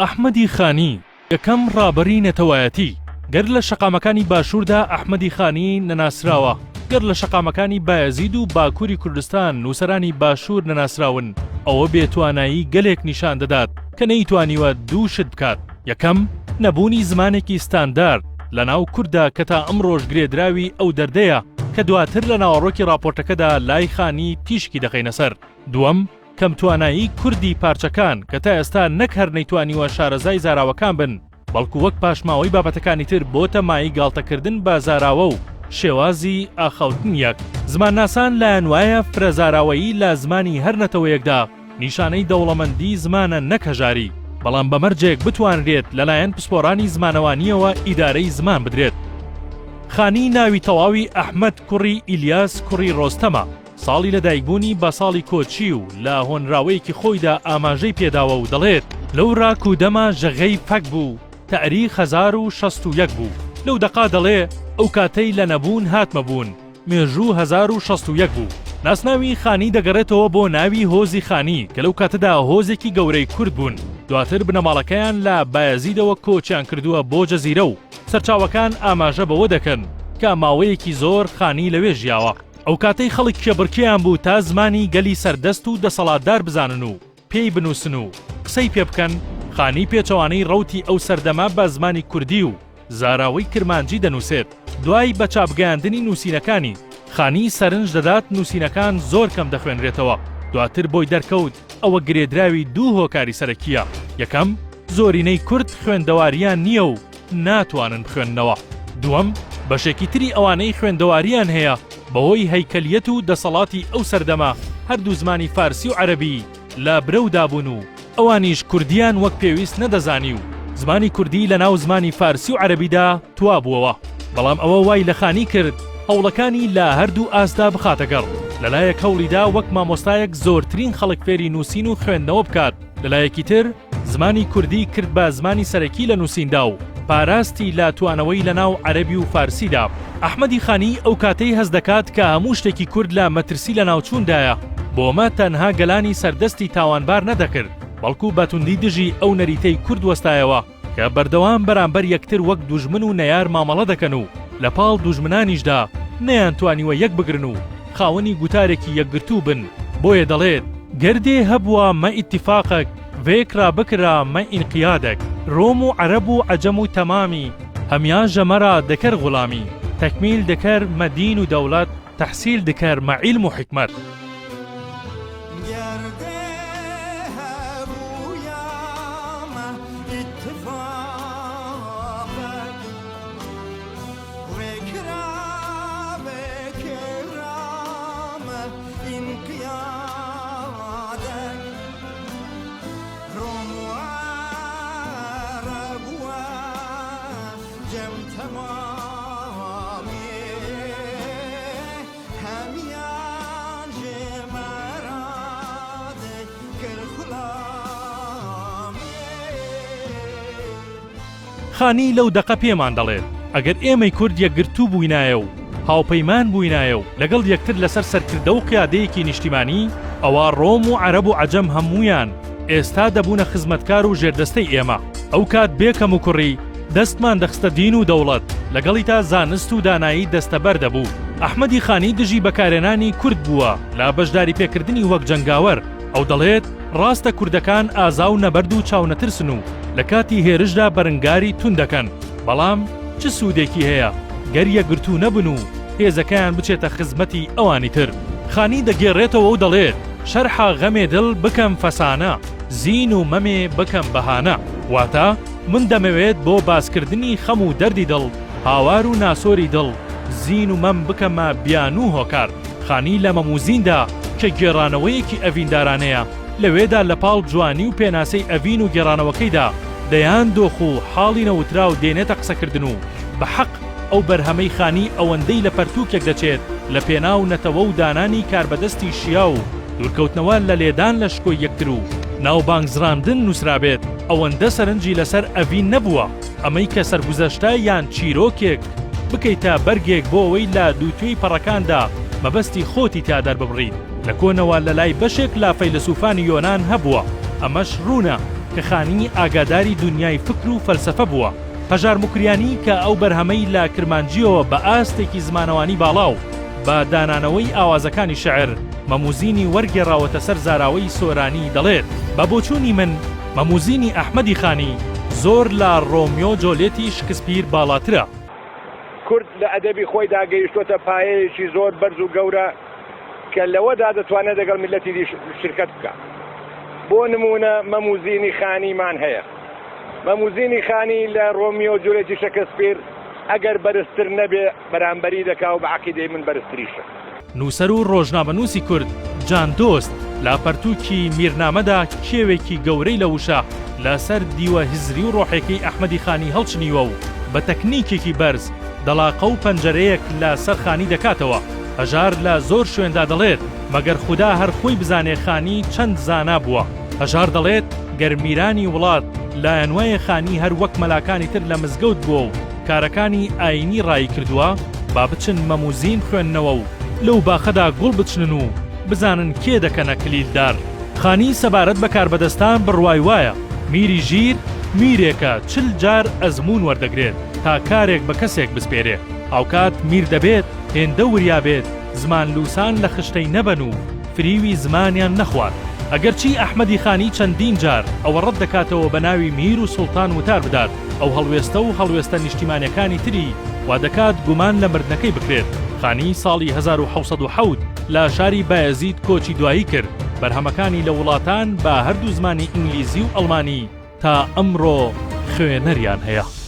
ئەحمەدی خانی یەکەم ڕابەری نەتەوایەتی. گەر لە شەقامەکانی باشووردا ئەحمەدی خانی نەناسراوە، گەر لە شەقامەکانی بایەزید و باکووری کوردستان نووسەرانی باشوور نەناسراون، ئەوە بێتوانایی گەلێک نیشان دەدات کە نەیتوانیوە دوو شت بکات. یەکەم، نەبوونی زمانێکی ستاندارد لە ناو کووردا کە تا ئەمڕۆژ گرێدراوی ئەو دەردەیە کە دواتر لە ناوەڕۆکی راپۆرتەکەدا لای خانی تیشکی دەخەینە سەر. دووەم، کەم توانایی کوردی پارچەکان کە تا ئێستا نەک هەر نەیتوانیوە شارەزای زاراوەکان بن، بەڵکو وەک پاشماوەی بابەتەکانی تر بۆتە مای گاڵتەکردن بە زاراوە و شێوازی ئاخەوتن یەک. زمانناسان لایەن وایە فرەزاراوەیی لە زمانی هەر نەتەوەیەکدا نیشانەی دەوڵەمەندی زمانە نەک هەژاری، بەڵام بەمەرجێک بتوانرێت لەلایەن پسپۆڕانی زمانەوانیەوە ئیدارەی زمان بدرێت. خانی ناوی تەواوی ئەحمەد کوڕی ئیلیاس کوڕی ڕۆستەمە. ساڵی لەدایکبوونی بە ساڵی کۆچی و لە هۆنراوەیەکی خۆیدا ئاماژەی پێداوە و دەڵێت لەو ڕاک و دەما ژەغەی فەک بوو، تەریخ 1061 بوو. لەو دەقا دەڵێ ئەو کاتەی لە نەبوون هاتمە بوون، مێژوو 1061 بوو. ناسناوی خانی دەگەڕێتەوە بۆ ناوی هۆزی خانی کە لەو کاتەدا هۆزێکی گەورەی کورد بوون. دواتر بنەماڵەکەیان لە بایەزیدەوە کۆچیان کردووە بۆ جەزیرە و سەرچاوەکان ئاماژە بەوە دەکەن کە ماوەیەکی زۆر خانی لەوێ ژیاوە. ئەو کاتەی خەڵک کێبڕکیان بوو تا زمانی گەلی سەردەست و دەسەڵاتدار بزانن و پێی بنووسن و قسەی پێ بکەن. خانی پێچەوانەی ڕەوتی ئەو سەردەما بە زمانی کوردی و زاراوەی کرمانجی دەنووسێت. دوای بە چاپگەیاندنی نووسینەکانی خانی سەرنج دەدات نووسینەکان زۆر کەم دەخوێنرێتەوە. دواتر بۆی دەرکەوت ئەوە گرێدراوی دوو هۆکاری سەرەکیە. یەکەم، زۆرینەی کورد خوێندەواریان نییە و ناتوانن بخوێننەوە. دووەم، بەشێکی تری ئەوانەی خوێندەواریان هەیە بەهۆی هەیکەلیەت و دەسەڵاتی ئەو سەردەما هەردوو زمانی فارسی و عەرەبی لە برەودا بوون و ئەوانیش کوردیان وەک پێویست نەدەزانی و زمانی کوردی لە ناو زمانی فارسی و عەرەبیدا توا بووەوە. بەڵام ئەوە وای لە خانی کرد هەوڵەکانی لە هەردوو ئاستا بخاتە گەڕ. لەلایەک هەوڵیدا وەک مامۆستایەک زۆرترین خەڵک فێری نووسین و خوێندنەوە بکات، لەلایەکی تر زمانی کوردی کرد بە زمانی سەرەکی لە نووسیندا و پاراستی لە توانەوەی لە ناو عەرەبی و فارسیدا. ئەحمەدی خانی ئەو کاتەی هەست دەکات کە هەموو شتێکی کورد لە مەترسی لە ناوچووندایە، بۆمە تەنها گەلانی سەردەستی تاوانبار نەدەکرد، بەڵکو بەتوندی دژی ئەو نەریتەی کورد وەستایەوە کە بەردەوام بەرامبەر یەکتر وەک دوژمن و نەیار مامەڵە دەکەن و لە پاڵ دوژمنانیشدا نەیانتوانیوە یەک بگرن و خاوەنی گوتارێکی یەکگرتوو بن. بۆیە دەڵێت گەردێ هەبووە مە ئیتیفاقێک ڤێکرا بکرا مە ئینقیادێک، ڕۆم و عەرەب و عەجەم و تەمامی هەمیان ژەمەرا دەکەر غوڵامی، تەکمیل دەکەر مە دین و دەوڵەت، تەحسیل دەکەر مە عیلم و حکمەت. خانی لەو دەقە پێمان دەڵێت ئەگەر ئێمەی کورد یەکگرتوو بووینایە و هاوپەیمان بووینایە و لەگەڵ یەکتر لەسەر سەرکردە و قیادەیەکی نیشتیمانی، ئەوە ڕۆم و عەرەب و عەجەم هەموویان ئێستا دەبوونە خزمەتکار و ژێردەستەی ئێمە. ئەو کات بێکەم و کوڕی دەستمان دەخستە دین و دەوڵەت، لەگەڵی تا زانست و دانایی دەستەبەر دەبوو. ئەحمەدی خانی دژی بەکارهێنانی کورد بووە لە بەشداری پێکردنی وەک جەنگاوەر. ئەو دەڵێت ڕاستە کوردەکان ئازا و نەبەرد و چاونەترسن و لە کاتی هێرشدا بەرنگاری تون دەکەن، بەڵام چ سوودێکی هەیە گەر یەکگرتوو نەبن و هێزەکەیان بچێتە خزمەتی ئەوانی تر. خانی دەگێڕێتەوە و دەڵێت شەرحە غەمێ دڵ بکەم فەسانە، زین و مەمێ بکەم بەهانە. واتە من دەمەوێت بۆ باسکردنی خەم و دەردی دڵ، هاوار و ناسۆری دڵ، زین و مەم بکەمە بیان و هۆکار. خانی لە مەموزیندا کە گێڕانەوەیەکی ئەڤیندارانەیە، لەوێدا لە پاڵ جوانی و پێناسەی ئەڤین و گێڕانەوەکەیدا دەیان دۆخ و حاڵی نەوترا و دێنێتە قسەکردن و بە حەق ئەو بەرهەمەی خانی ئەوەندەی لە پەرتووکێک دەچێت لە پێنا و نەتەوە و دانانی کاربەدەستی شیا و دوورکەوتنەوە لە لێدان لە شکۆی یەکتر و ناوبانگزراندن نووسرابێت، ئەوەندە سەرنجی لەسەر ئەڤین نەبووە. ئەمەی کە سەرگوزەشتە یان چیرۆکێک بکەیتە بەرگێک بۆ ئەوەی لە دووتوێی پەڕەکاندا مەبەستی خۆتی تا دەرببڕیت. لە کۆنەوە لە لای بەشێک لە فەیلسوفانی یۆنان هەبووە. ئەمەش ڕوونە کە خانی ئاگاداری دنیای فکر و فەلسەفە بووە. هەژار مکریانی کە ئەو بەرهەمەی لە کرمانجیەوە بە ئاستێکی زمانەوانی باڵاو بە دانانەوەی ئاوازەکانی شەعر مەموزینی وەرگێڕاوەتە سەر زاراوەی سۆرانی دەڵێت بە بۆچوونی من مەموزینی ئەحمەدی خانی زۆر لە ڕۆمیۆ جۆلێتی شکسپیر باڵاترە. کورد لە ئەدەبی خۆی داگەیشتوتە پایەیەکی زۆر بەرز و گەورە کە لەوەدا دەتوانێت لەگەڵ میلەتی دی شرکت بکە. بۆ نمونە مەموزینی خانیمان هەیە. مەموزینی خانی لە ڕۆمیۆ جۆلێتی شکسپیر ئەگەر بەرزتر نەبێ بەرامبەری دەکا و بە عەقیدەی من بەرزتریشە. نووسەر و ڕۆژنامەنووسی کورد جان دۆست لە پەرتووکی میرنامەدا کێوێکی گەورەی لە وشە لەسەر دیوە هزری و ڕۆحێکەی ئەحمەدی خانی هەڵچنیوە و بە تەکنیکێکی بەرز دەڵاقە و پەنجەرەیەک لە سەر خانی دەکاتەوە. هەژار لە زۆر شوێندا دەڵێت مەگەر خوددا هەر خۆی بزانێ خانی چەند زانا بووە. هەژار دەڵێت گەرمیرانی وڵات لایەنوایە خانی هەر وەک مەلاکانی تر لە مزگەوت بووە و کارەکانی ئاینی ڕایی کردووە با بچن مەموزین خوێندنەوە و لەو باخەدا گوڵ بچنن و بزانن کێ دەکەنە کلیلدار. خانی سەبارەت بە کاربەدەستان بڕوای وایە میری ژیر میرێکە 40 جار ئەزمون وەردەگرێت تا کارێک بە کەسێک بسپێرێ. ئاوکات میر دەبێت هێندە وریا بێت زمان لوسان لە خشتەی نەبەن و فریوی زمانیان نەخوات. ئەگەرچی ئەحمەدی خانی چەندین جار ئەوە ڕەت دەکاتەوە بە ناوی میر و سوڵتان وتار بدات ئەو هەڵوێستە و هەڵوێستە نیشتیمانیەکانی تری وا دەکات گومان لە مردنەکەی بکرێت. خانی ساڵی 1970 لە شاری بایەزید کۆچی دوایی کرد بەرهەمەکانی لە وڵاتان بە هەردوو زمانی ئینگلیزی و ئەڵمانی تا ئەمڕۆ خوێنەریان هەیە.